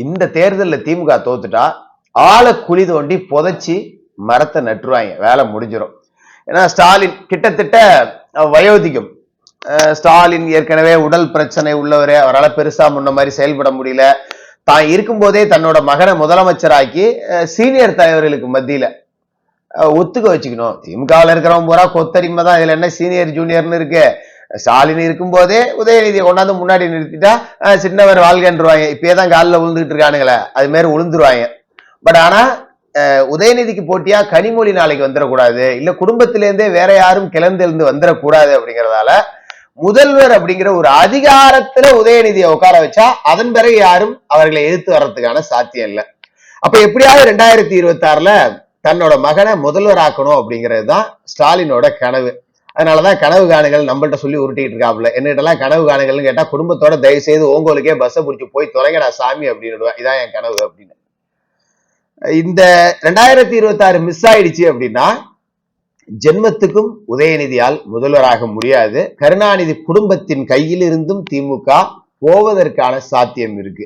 இந்த தேர்தலில் திமுக தோத்துட்டா ஆளை குழி தோண்டி புதைச்சி மரத்தை நட்டுருவாங்க, வேலை முடிஞ்சிடும். ஏன்னா ஸ்டாலின் கிட்டத்தட்ட வயோதிகம். ஸ்டாலின் ஏற்கனவே உடல் பிரச்சனை உள்ளவரே, அவரால் பெருசா முன்ன மாதிரி செயல்பட முடியல. தான் இருக்கும்போதே தன்னோட மகனை முதலமைச்சராக்கி சீனியர் தலைவர்களுக்கு மத்தியில ஒத்துக்க வச்சுக்கணும். திமுகவில் இருக்கிறவங்க பூரா கொத்தடிமை தான், இதுல என்ன சீனியர் ஜூனியர்னு இருக்கு. ஸ்டாலின் இருக்கும் போதே உதயநிதியை கொண்டாந்து முன்னாடி நிறுத்திட்டா சின்னவர் வாழ்கன்றுவாங்க. இப்பயேதான் காலில் விழுந்துட்டு இருக்கானுங்களே, அது மாதிரி விழுந்துருவாங்க. பட் ஆனா உதயநிதிக்கு போட்டியா கனிமொழி நாளைக்கு வந்துடக்கூடாது, இல்ல குடும்பத்திலேருந்தே வேற யாரும் கிளர்ந்தெழுந்து வந்துடக்கூடாது அப்படிங்கறதால முதல்வர் அப்படிங்கிற ஒரு அதிகாரத்துல உதயநிதியை உட்கார வச்சா அதன் பிறகு யாரும் அவர்களை எதிர்த்து வர்றதுக்கான சாத்தியம் இல்லை. அப்ப எப்படியாவது 2026 தன்னோட மகனை முதல்வர் ஆக்கணும் அப்படிங்கிறது தான் ஸ்டாலினோட கனவு. அதனாலதான் கனவு காணுங்கள் நம்மள்ட்ட சொல்லி உருட்டிட்டு இருக்காப்புல. என்னிட்டலாம் கனவு காணுங்கள்னு கேட்டா குடும்பத்தோட தயவு செய்து ஓங்கோலுக்கே பஸ்ஸை பிடிச்சி போய் தொலைங்கடா சாமி அப்படின்னு, இதான் என் கனவு அப்படின்னு. இந்த 2026 மிஸ் ஆயிடுச்சு அப்படின்னா ஜென்மத்துக்கும் உதயநிதியால் முதல்வராக முடியாது. கருணாநிதி குடும்பத்தின் கையில் இருந்தும் திமுக போவதற்கான சாத்தியம் இருக்கு.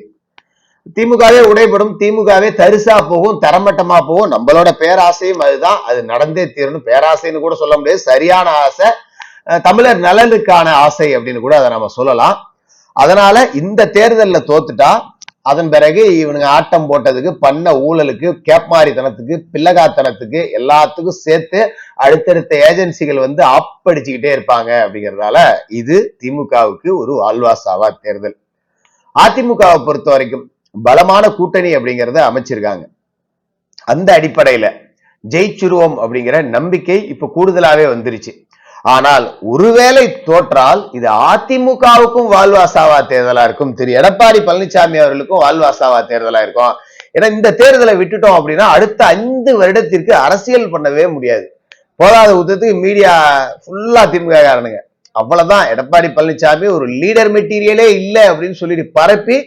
திமுகவே உடைபடும், திமுகவே தரிசா போகும், தரமட்டமா போகும். நம்மளோட பேராசையும் அதுதான், அது நடந்தே தீரணும். பேராசைன்னு கூட சொல்ல முடியாது, சரியான ஆசை, தமிழர் நலனுக்கான ஆசை அப்படின்னு கூட அதை நம்ம சொல்லலாம். அதனால இந்த தேர்தலில் தோத்துட்டா அதன் பிறகு இவனுங்க ஆட்டம் போட்டதுக்கு, பண்ண ஊழலுக்கு, கேப்மாரித்தனத்துக்கு, பிள்ளகாத்தனத்துக்கு எல்லாத்துக்கும் சேர்த்து அடுத்தடுத்த ஏஜென்சிகள் வந்து ஆப்படிச்சுக்கிட்டே இருப்பாங்க. அப்படிங்கிறதால இது திமுகவுக்கு ஒரு வாழ்வாசாவா தேர்தல். அதிமுகவை பொறுத்த வரைக்கும் பலமான கூட்டணி அப்படிங்கறத அமைச்சிருக்காங்க. அந்த அடிப்படையில ஜெயிச்சுருவோம் அப்படிங்கிற நம்பிக்கை இப்ப கூடுதலாவே வந்துருச்சு. ஆனால் ஒருவேளை தோற்றால் இது அதிமுகவுக்கும் வாழ்வாசாவா தேர்தலா இருக்கும், திரு எடப்பாடி பழனிசாமி அவர்களுக்கும் வாழ்வாசாவா தேர்தலா இருக்கும். ஏன்னா இந்த தேர்தலை விட்டுட்டோம் அப்படின்னா அடுத்த 5 வருடத்திற்கு அரசியல் பண்ணவே முடியாது. போதாத உத்தத்துக்கு மீடியா ஃபுல்லா திமுக காரணங்க. அவ்வளவுதான், எடப்பாடி பழனிசாமி ஒரு லீடர் மெட்டீரியலே இல்லை அப்படின்னு சொல்லிட்டு பரப்பி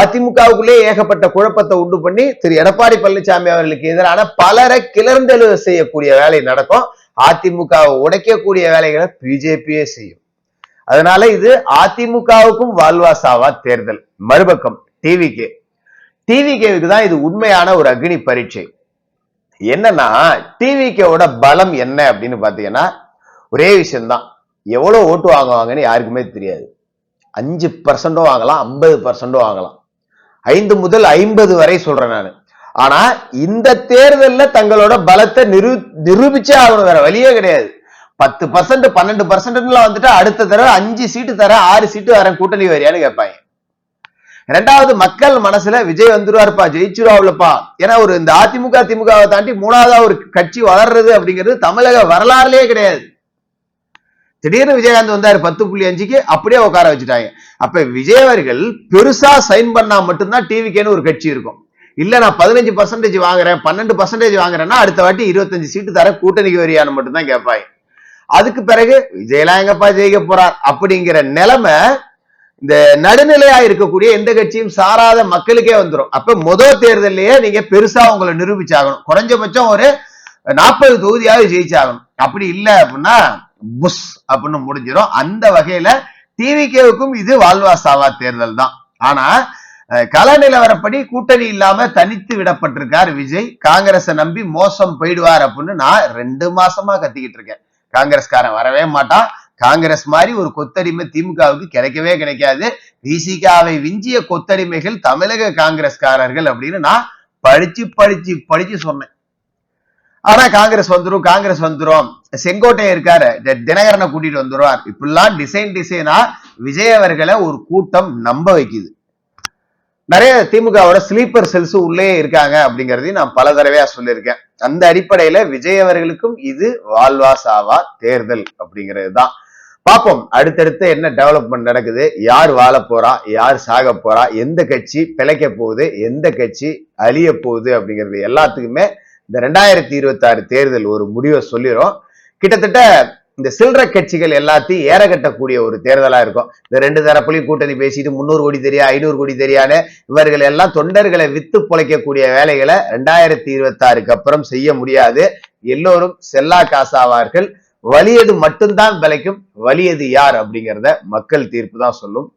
அதிமுகவுக்குள்ளே ஏகப்பட்ட குழப்பத்தை உண்டு பண்ணி திரு எடப்பாடி பழனிசாமி அவர்களுக்கு எதிரான பலரை கிளர்ந்தெழு செய்யக்கூடிய வேலை நடக்கும். அதிமுகவை உடைக்கக்கூடிய வேலைகளை பிஜேபியே செய்யும். அதனால இது அதிமுகவுக்கும் வாழ்வாசாவா தேர்தல். மறுபக்கம் டிவிகேவுக்கு தான் இது உண்மையான ஒரு அக்னி பரீட்சை. என்னன்னா டிவிகேவோட பலம் என்ன அப்படின்னு பாத்தீங்கன்னா ஒரே விஷயம்தான், எவ்வளவு ஓட்டு வாங்குவாங்கன்னு யாருக்குமே தெரியாது. 5% வாங்கலாம், 50% வாங்கலாம், 5 முதல் 50 வரை சொல்றேன் நான். ஆனா இந்த தேர்தலில் தங்களோட பலத்தை நிரூபிச்சே ஆகணும், வேற வழியே கிடையாது. 10% 12% வந்துட்டு அடுத்த தடவை 5 சீட்டு தர 6 சீட்டு வர கூட்டணி வரியான்னு கேட்பாங்க. 2வது மக்கள் மனசுல விஜய் வந்துருவாருப்பா, ஜெயிச்சுருவாப்லப்பா. ஏன்னா ஒரு இந்த அதிமுக திமுகவை தாண்டி 3வதா ஒரு கட்சி வளர்றது அப்படிங்கிறது தமிழக வரலாறுலயே கிடையாது. திடீர்னு விஜயகாந்த் வந்தாரு 10.5க்கு, அப்படியே உட்கார வச்சுட்டாங்க. அப்ப விஜய் அவர்கள் பெருசா சைன் பண்ணா மட்டும்தான் டிவிக்கேன்னு ஒரு கட்சி இருக்கும். இல்ல நான் 15% வாங்குறேன் 12% வாங்குறேன்னா அடுத்த வாட்டி 25 சீட்டு தர கூட்டணிக்கு வரியான்னு மட்டும்தான் கேட்பாங்க. அதுக்கு பிறகு விஜயலாம் எங்கப்பா ஜெயிக்க போறார் அப்படிங்கிற நிலைமை இந்த நடுநிலையா இருக்கக்கூடிய எந்த கட்சியும் சாராத மக்களுக்கே வந்துடும். அப்ப முதல் தேர்தலையே நீங்க பெருசா உங்களை நிரூபிச்சாகணும், குறைஞ்சபட்சம் ஒரு 40 தொகுதியாவது ஜெயிச்சாகணும். அப்படி இல்லை அப்படின்னா புஷ் அப்படின்னு முடிஞ்சிடும். அந்த வகையில டிவிகேவுக்கும் இது வாழ்வாசாவா தேர்தல் தான். ஆனா கள நிலவரப்படி கூட்டணி இல்லாம தனித்து விடப்பட்டிருக்கார் விஜய். காங்கிரஸை நம்பி மோசம் போயிடுவார் அப்படின்னு நான் 2 மாசமா கத்திக்கிட்டு இருக்கேன். காங்கிரஸ்காரன் வரவே மாட்டான், காங்கிரஸ் மாதிரி ஒரு கொத்தடிமை திமுகவுக்கு கிடைக்கவே கிடைக்காது, விசிகாவை விஞ்சிய கொத்தடிமைகள் தமிழக காங்கிரஸ்காரர்கள் அப்படின்னு நான் படிச்சு சொன்னேன். ஆனா காங்கிரஸ் வந்துரும், செங்கோட்டையன் இருக்காரு, தினகரனை கூட்டிட்டு வந்துருவார், இப்படிலாம் டிசைனா விஜய் அவர்களை ஒரு கூட்டம் நம்ப வைக்குது. நிறைய திமுகவோட ஸ்லீப்பர் செல்ஸ் உள்ளே இருக்காங்க அப்படிங்கறதையும் நான் பல தடவையா சொல்லியிருக்கேன். அந்த அடிப்படையில விஜய் அவர்களுக்கும் இது வாழ்வாசாவா தேர்தல் அப்படிங்கிறது தான். பார்ப்போம் அடுத்தடுத்து என்ன டெவலப்மெண்ட் நடக்குது, யார் வாழ போறா, யார் சாக போறா, எந்த கட்சி பிழைக்க போகுது, எந்த கட்சி அழிய போகுது அப்படிங்கிறது எல்லாத்துக்குமே இந்த 2026 தேர்தல் ஒரு முடிவை சொல்லிடும். கிட்டத்தட்ட இந்த சில்லற கட்சிகள் எல்லாத்தையும் ஏற கட்டக்கூடிய ஒரு தேர்தலா இருக்கும். இந்த 2 தரப்புலையும் கூட்டணி பேசிட்டு 300 கோடி தெரியா 500 கோடி தெரியான்னு இவர்கள் எல்லாம் தொண்டர்களை வித்து பொழைக்கக்கூடிய வேலைகளை 2026க்கு அப்புறம் செய்ய முடியாது. எல்லோரும் செல்லா காசாவார்கள். வலியது மட்டும்தான் பிழைக்கும், வலியது யார் அப்படிங்கிறத மக்கள் தீர்ப்பு தான் சொல்லும்.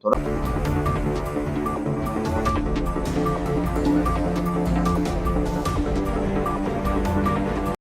பாருங்க